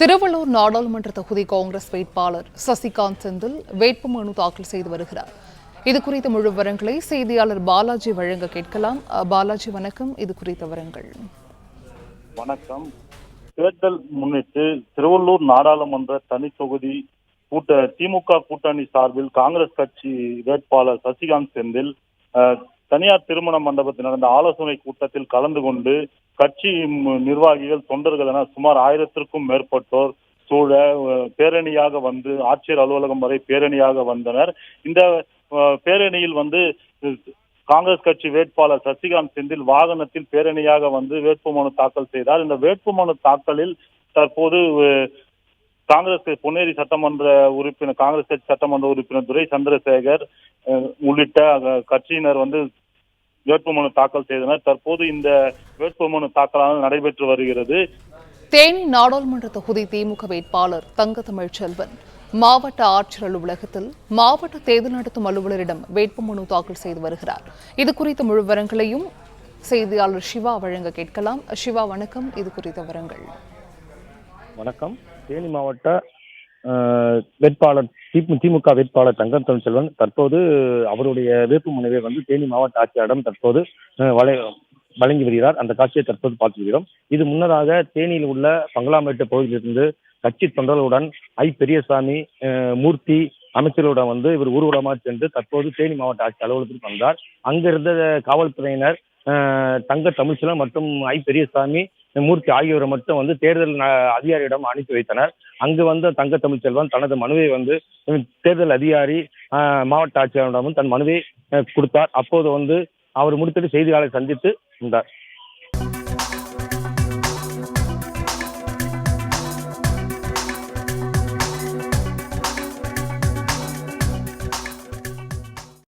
திருவள்ளூர் நாடாளுமன்ற தொகுதி காங்கிரஸ் வேட்பாளர் சசிகாந்த் செந்தில் வேட்புமனு தாக்கல் செய்து வருகிறார். இதுகுறித்த முழு விவரங்களை செய்தியாளர் பாலாஜி வழங்க கேட்கலாம். பாலாஜி, வணக்கம். இது குறித்த விவரங்கள். வணக்கம். தேர்தல் முன்னிட்டு திருவள்ளூர் நாடாளுமன்ற தனி தொகுதி திமுக கூட்டணி சார்பில் காங்கிரஸ் கட்சி வேட்பாளர் சசிகாந்த் செந்தில் தனியார் திருமண மண்டபத்தில் நடந்த ஆலோசனை கூட்டத்தில் கலந்து கொண்டு கட்சி நிர்வாகிகள், தொண்டர்கள் என சுமார் 1000க்கும் மேற்பட்டோர் சூழ பேரணியாக வந்து ஆட்சியர் அலுவலகம் வரை பேரணியாக வந்தனர். இந்த பேரணியில் காங்கிரஸ் கட்சி வேட்பாளர் சசிகாந்த் செந்தில் வாகனத்தில் பேரணியாக வந்து வேட்புமனு தாக்கல் செய்தார். இந்த வேட்புமனு தாக்கலில் தற்போது காங்கிரஸ் பொன்னேரி சட்டமன்ற உறுப்பினர், காங்கிரஸ் கட்சி சட்டமன்ற உறுப்பினர் துரை சந்திரசேகர் உள்ளிட்ட கட்சியினர் வேட்புமனு தாக்கல் செய்தனர். தற்போது இந்த வேட்புமனு தாக்கலானது நடைபெற்று வருகிறது. தேனி நாடாளுமன்ற தொகுதி திமுக வேட்பாளர் தங்கத்தமிழ்ச்செல்வன் மாவட்ட ஆட்சியர் அலுவலகத்தில் மாவட்ட தேர்தல் நடத்தும் அலுவலரிடம் வேட்புமனு தாக்கல் செய்து வருகிறார். இது குறித்த முழு விவரங்களையும் செய்தியாளர் சிவா வழங்க கேட்கலாம். சிவா, வணக்கம். இது குறித்த விவரங்கள். வணக்கம். தேனி மாவட்ட வேட்பாளர் திமுக வேட்பாளர் தங்கத்தமிழ்ச்செல்வன் தற்போது அவருடைய வேட்புமனுவை தேனி மாவட்ட ஆட்சியரிடம் தற்போது வழங்கி வருகிறார். அந்த காட்சியை தற்போது பார்த்து வருகிறோம். இது முன்னதாக தேனியில் உள்ள பங்களாமேட்டு பகுதியிலிருந்து கட்சி தொண்டர்களுடன் பெரியசாமி, மூர்த்தி அமைச்சர்களுடன் இவர் ஊர்வலமாக சென்று தற்போது தேனி மாவட்ட ஆட்சி அலுவலகத்தில் வந்தார். அங்கிருந்த காவல்துறையினர் தங்கத்தமிழ்ச்செல்வன் மற்றும் பெரியசாமி, மூர்த்தி ஆகியோரை மட்டும் தேர்தல் அதிகாரியிடம் அனுப்பி வைத்தனர். அங்கு தங்கத்தமிழ்ச்செல்வன் தனது மனுவை தேர்தல் அதிகாரி மாவட்ட ஆட்சியரிடம் தன் மனுவை கொடுத்தார். அப்போது அவர் முடித்துட்டு செய்தியாளரை சந்தித்து இருந்தார்.